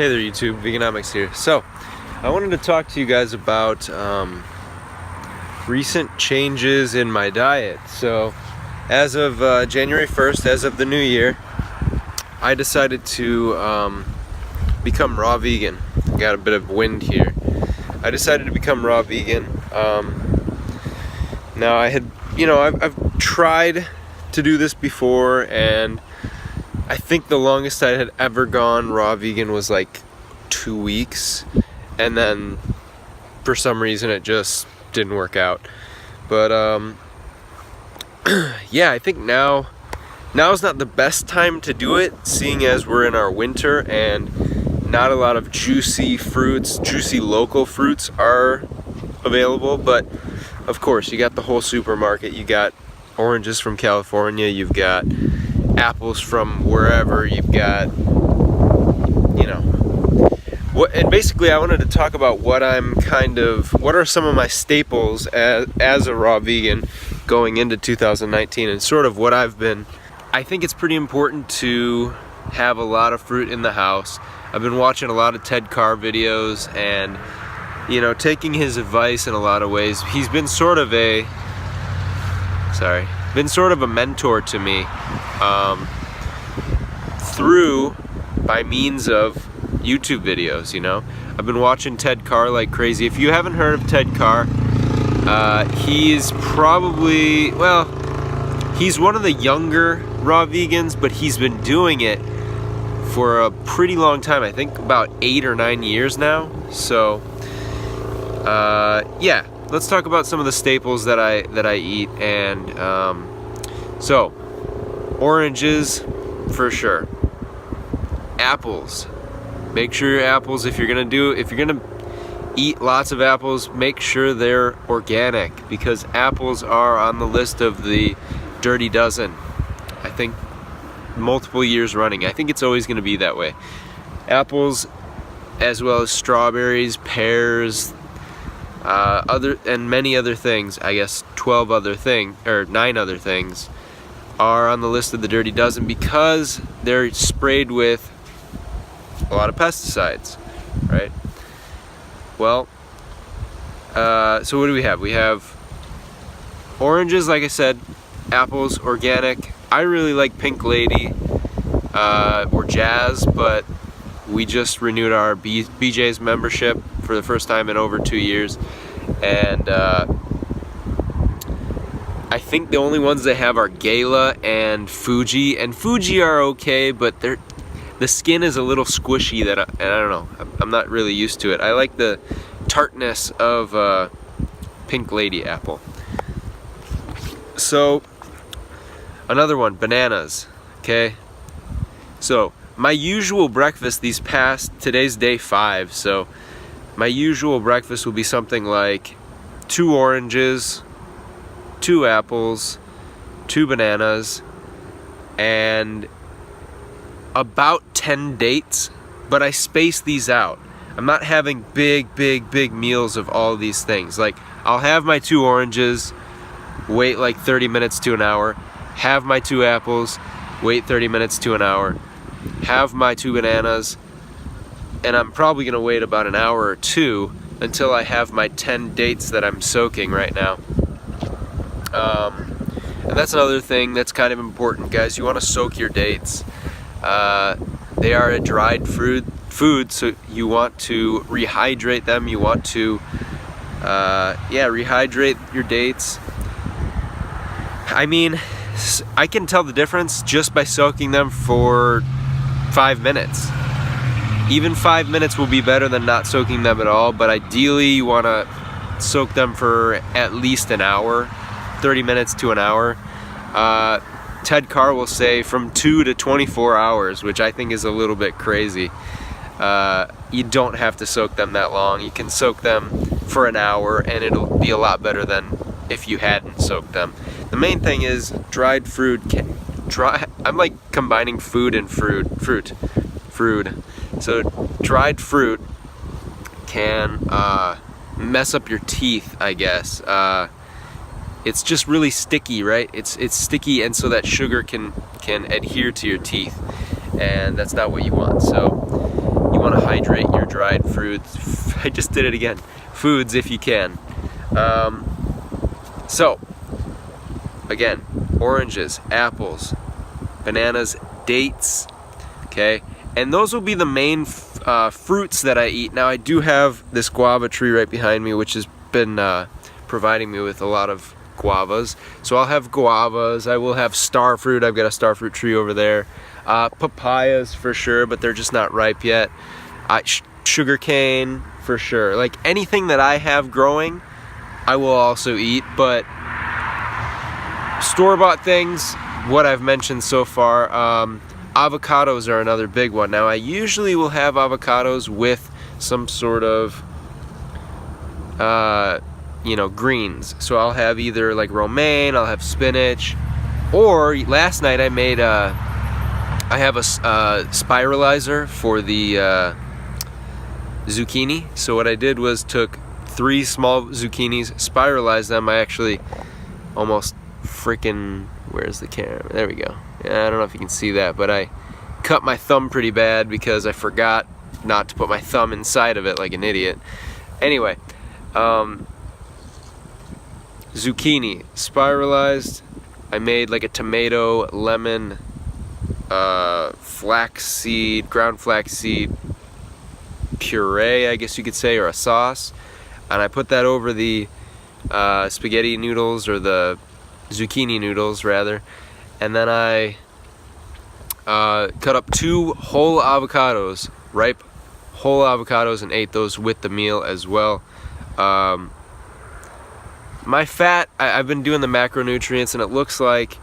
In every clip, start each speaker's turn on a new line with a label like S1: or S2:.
S1: Hey there YouTube, Veganomix here. So, I wanted to talk to you guys about recent changes in my diet. So, as of January 1st, as of the new year, I decided to become raw vegan. Got a bit of wind here. I decided to become raw vegan. Now I've tried to do this before, and I think the longest I had ever gone raw vegan was like 2 weeks, and then for some reason it just didn't work out. But yeah, I think now is not the best time to do it, seeing as we're in our winter and not a lot of juicy local fruits are available. But of course, you got the whole supermarket. You got oranges from California, you've got apples from wherever, you've got, and basically I wanted to talk about what are some of my staples as a raw vegan going into 2019, and sort of what I think it's pretty important to have a lot of fruit in the house. I've been watching a lot of Ted Carr videos and, taking his advice in a lot of ways. He's been sort of a mentor to me by means of YouTube videos. I've been watching Ted Carr like crazy. If you haven't heard of Ted Carr, he's one of the younger raw vegans, but he's been doing it for a pretty long time. I think about 8 or 9 years now. So yeah, let's talk about some of the staples that I eat. And so oranges for sure. Apples. Make sure your apples, if you're gonna eat lots of apples, make sure they're organic, because apples are on the list of the Dirty Dozen. I think multiple years running. I think it's always going to be that way. Apples, as well as strawberries, pears, and many other things. I guess 9 other things are on the list of the Dirty Dozen because they're sprayed with a lot of pesticides, right? Well, so what do we have? We have oranges, like I said, apples, organic. I really like Pink Lady or Jazz, but we just renewed our BJ's membership for the first time in over 2 years, and I think the only ones they have are Gala and Fuji, and Fuji are okay, but the skin is a little squishy, and I don't know, I'm not really used to it. I like the tartness of Pink Lady apple. So another one, bananas. Okay, so my usual breakfast today's day 5, so my usual breakfast will be something like 2 oranges, 2 apples, 2 bananas, and about 10 dates, but I space these out. I'm not having big meals of all these things. Like, I'll have my 2 oranges, wait like 30 minutes to an hour, have my 2 apples, wait 30 minutes to an hour, have my 2 bananas, and I'm probably going to wait about an hour or 2 until I have my 10 dates that I'm soaking right now. And that's another thing that's kind of important, guys. You want to soak your dates. They are a dried food, so you want to rehydrate them. You want to rehydrate your dates. I mean, I can tell the difference just by soaking them for 5 minutes. Even 5 minutes will be better than not soaking them at all, but ideally you want to soak them for at least an hour, 30 minutes to an hour. Ted Carr will say from 2 to 24 hours, which I think is a little bit crazy. You don't have to soak them that long. You can soak them for an hour, and it'll be a lot better than if you hadn't soaked them. The main thing is dried fruit. I'm like combining food and fruit. So dried fruit can mess up your teeth, I guess. It's just really sticky, right? It's sticky, and so that sugar can adhere to your teeth, and that's not what you want. So you want to hydrate your dried fruits. I just did it again. Foods if you can. So, again, oranges, apples, bananas, dates, okay? And those will be the main fruits that I eat. Now, I do have this guava tree right behind me, which has been providing me with a lot of guavas. So I'll have guavas, I will have star fruit. I've got a star fruit tree over there. Papayas for sure, but they're just not ripe yet. Sugar cane for sure. Like anything that I have growing, I will also eat, but store-bought things, what I've mentioned so far, avocados are another big one. Now I usually will have avocados with some sort of you know, greens. So I'll have either like romaine, I'll have spinach, or last night I made I have a spiralizer for the zucchini. So what I did was took 3 small zucchinis, spiralized them. I actually almost freaking, where's the camera? There we go. Yeah, I don't know if you can see that, but I cut my thumb pretty bad because I forgot not to put my thumb inside of it like an idiot. Anyway, zucchini spiralized. I made like a tomato, lemon, flaxseed, ground flaxseed puree, I guess you could say, or a sauce, and I put that over the spaghetti noodles, or the zucchini noodles rather, and then I cut up 2 whole avocados, ripe whole avocados, and ate those with the meal as well. My fat, I've been doing the macronutrients, and it looks like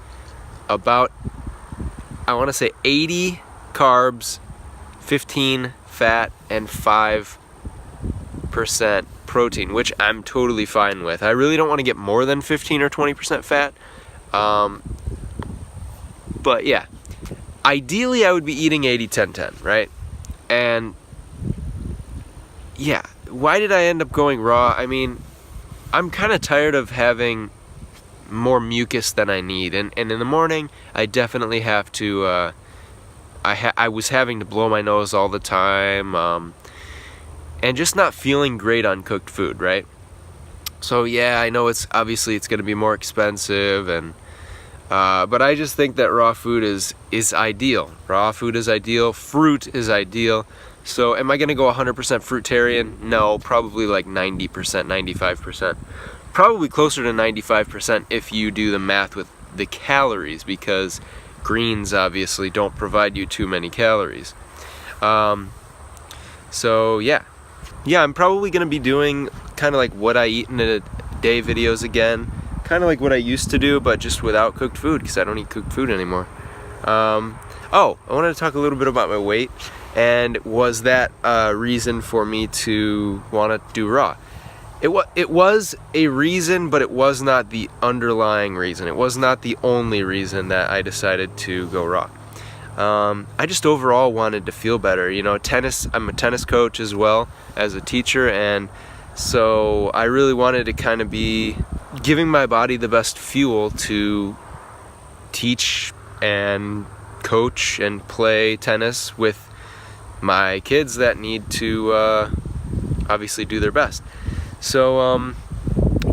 S1: about, I want to say 80 carbs, 15 fat, and 5% protein, which I'm totally fine with. I really don't want to get more than 15 or 20% fat. But yeah, ideally I would be eating 80-10-10, right? And yeah, why did I end up going raw? I mean, I'm kind of tired of having more mucus than I need, and in the morning I definitely have to I was having to blow my nose all the time, and just not feeling great on cooked food, right? So yeah, I know it's going to be more expensive, and but I just think that raw food is ideal. Raw food is ideal. Fruit is ideal. So am I going to go 100% fruitarian? No, probably like 90%, 95%. Probably closer to 95% if you do the math with the calories, because greens obviously don't provide you too many calories. So yeah, I'm probably going to be doing kind of like what I eat in a day videos again. Kind of like what I used to do, but just without cooked food, because I don't eat cooked food anymore. Oh, I wanted to talk a little bit about my weight, and was that a reason for me to want to do raw? It was a reason, but it was not the underlying reason. It was not the only reason that I decided to go raw. I just overall wanted to feel better. You know, I'm a tennis coach as well as a teacher, and so I really wanted to kind of be giving my body the best fuel to teach and coach and play tennis with my kids that need to obviously do their best. So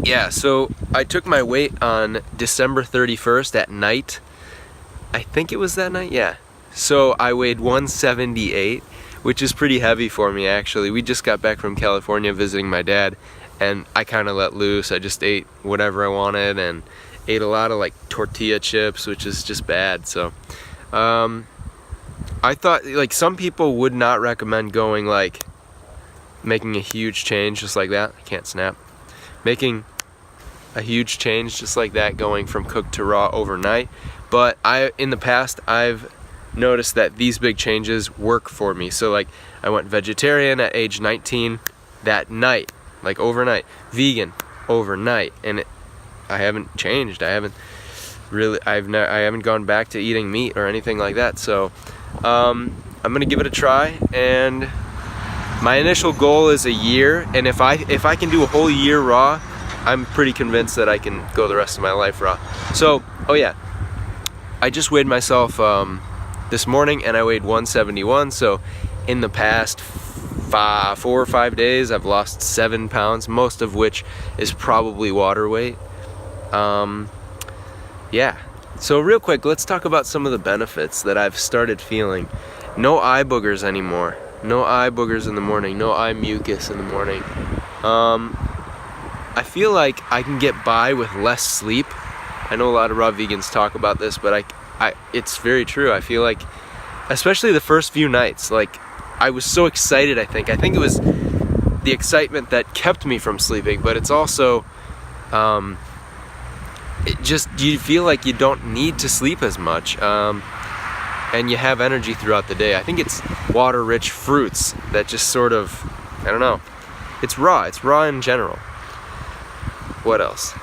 S1: yeah, so I took my weight on December 31st at night. I think it was that night, yeah. So I weighed 178, which is pretty heavy for me actually. We just got back from California visiting my dad, and I kind of let loose. I just ate whatever I wanted and ate a lot of like tortilla chips, which is just bad. So I thought, like, some people would not recommend going like making a huge change just like that. I can't snap. Making a huge change just like that, going from cooked to raw overnight. But in the past, I've noticed that these big changes work for me. So like, I went vegetarian at age 19 that night, like overnight. Vegan overnight, and I haven't changed. I haven't gone back to eating meat or anything like that. So I'm gonna give it a try, and my initial goal is a year, and if I can do a whole year raw, I'm pretty convinced that I can go the rest of my life raw. So, oh yeah, I just weighed myself this morning, and I weighed 171. So in the past 4 or 5 days, I've lost 7 pounds, most of which is probably water weight. Yeah. So real quick, let's talk about some of the benefits that I've started feeling. No eye boogers anymore. No eye boogers in the morning. No eye mucus in the morning. I feel like I can get by with less sleep. I know a lot of raw vegans talk about this, but it's very true. I feel like, especially the first few nights, like I was so excited. I think it was the excitement that kept me from sleeping, but it's also you feel like you don't need to sleep as much, and you have energy throughout the day. I think it's water-rich fruits that just sort of, I don't know, it's raw in general. What else?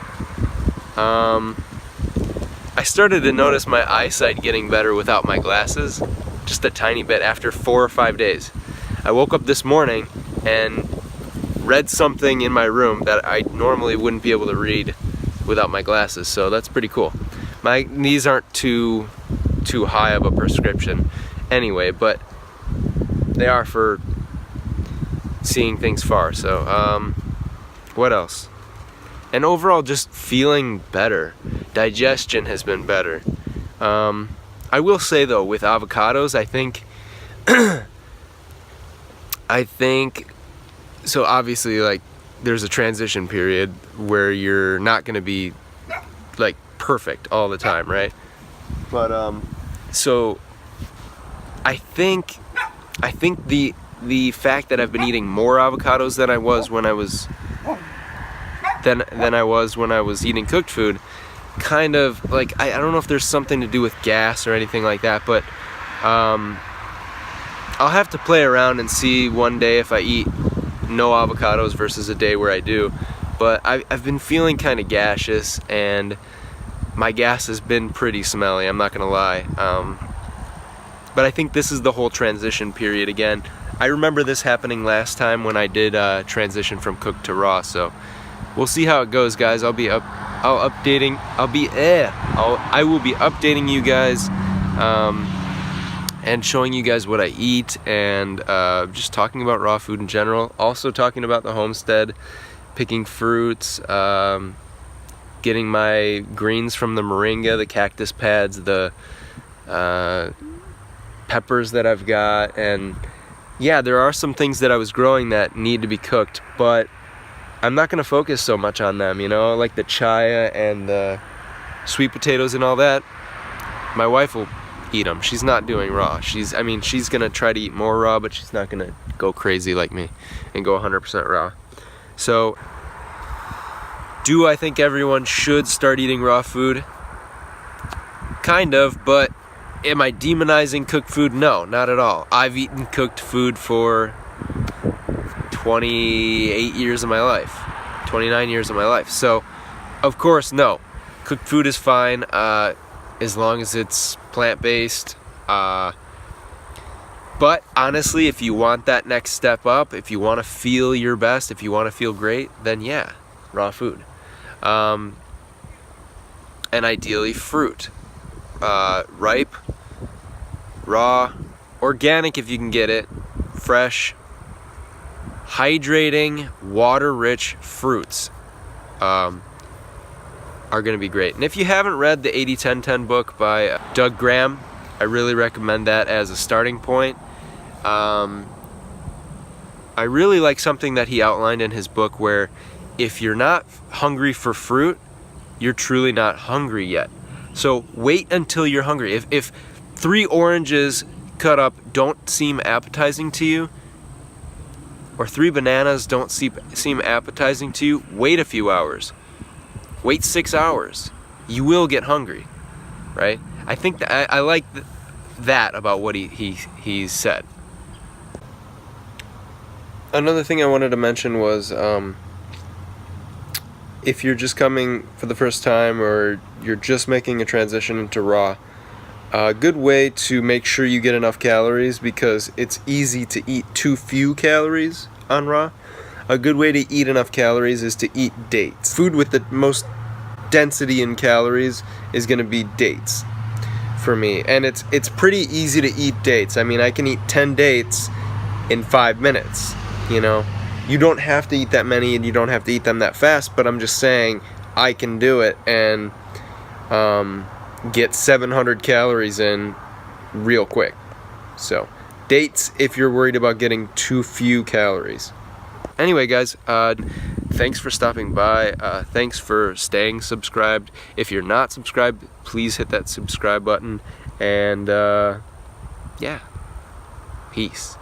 S1: I started to notice my eyesight getting better without my glasses, just a tiny bit, after 4 or 5 days. I woke up this morning and read something in my room that I normally wouldn't be able to read without my glasses, so that's pretty cool. These aren't too high of a prescription anyway, but they are for seeing things far. So what else? And overall, just feeling better. Digestion has been better. I will say though, with avocados, I think so obviously, like, there's a transition period where you're not going to be like perfect all the time, right? But so I think the fact that I've been eating more avocados than I was when I was eating cooked food, kind of like, I don't know if there's something to do with gas or anything like that, but I'll have to play around and see one day if I eat no avocados versus a day where I do. But I've been feeling kind of gaseous, and my gas has been pretty smelly, I'm not gonna lie. But I think this is the whole transition period again. I remember this happening last time when I did transition from cooked to raw, so we'll see how it goes, guys. I will be updating you guys, and showing you guys what I eat, and just talking about raw food in general. Also talking about the homestead, picking fruits, getting my greens from the moringa, the cactus pads, the peppers that I've got, and yeah, there are some things that I was growing that need to be cooked, but I'm not going to focus so much on them, you know, like the chaya and the sweet potatoes and all that. My wife will eat them. She's not doing raw. She's going to try to eat more raw, but she's not going to go crazy like me and go 100% raw. So, do I think everyone should start eating raw food? Kind of, but am I demonizing cooked food? No, not at all. I've eaten cooked food for 28 years of my life, 29 years of my life. So, of course, no. Cooked food is fine, as long as it's plant-based. But honestly, if you want that next step up, if you want to feel your best, if you want to feel great, then yeah, raw food. And ideally fruit. Ripe, raw, organic if you can get it, fresh, hydrating, water-rich fruits are going to be great. And if you haven't read the 80-10-10 book by Doug Graham, I really recommend that as a starting point. I really like something that he outlined in his book where if you're not hungry for fruit, you're truly not hungry yet. So wait until you're hungry. If 3 oranges cut up don't seem appetizing to you, or 3 bananas don't seem appetizing to you, wait a few hours. Wait 6 hours. You will get hungry, right? I think that I like that about what he said. Another thing I wanted to mention was if you're just coming for the first time or you're just making a transition into raw, a good way to make sure you get enough calories, because it's easy to eat too few calories on raw. A good way to eat enough calories is to eat dates. Food with the most density in calories is going to be dates for me, and it's pretty easy to eat dates. I mean, I can eat 10 dates in 5 minutes. You know, you don't have to eat that many and you don't have to eat them that fast, but I'm just saying I can do it and get 700 calories in real quick. So dates if you're worried about getting too few calories. Anyway guys, thanks for stopping by. Thanks for staying subscribed. If you're not subscribed, please hit that subscribe button. And yeah, peace.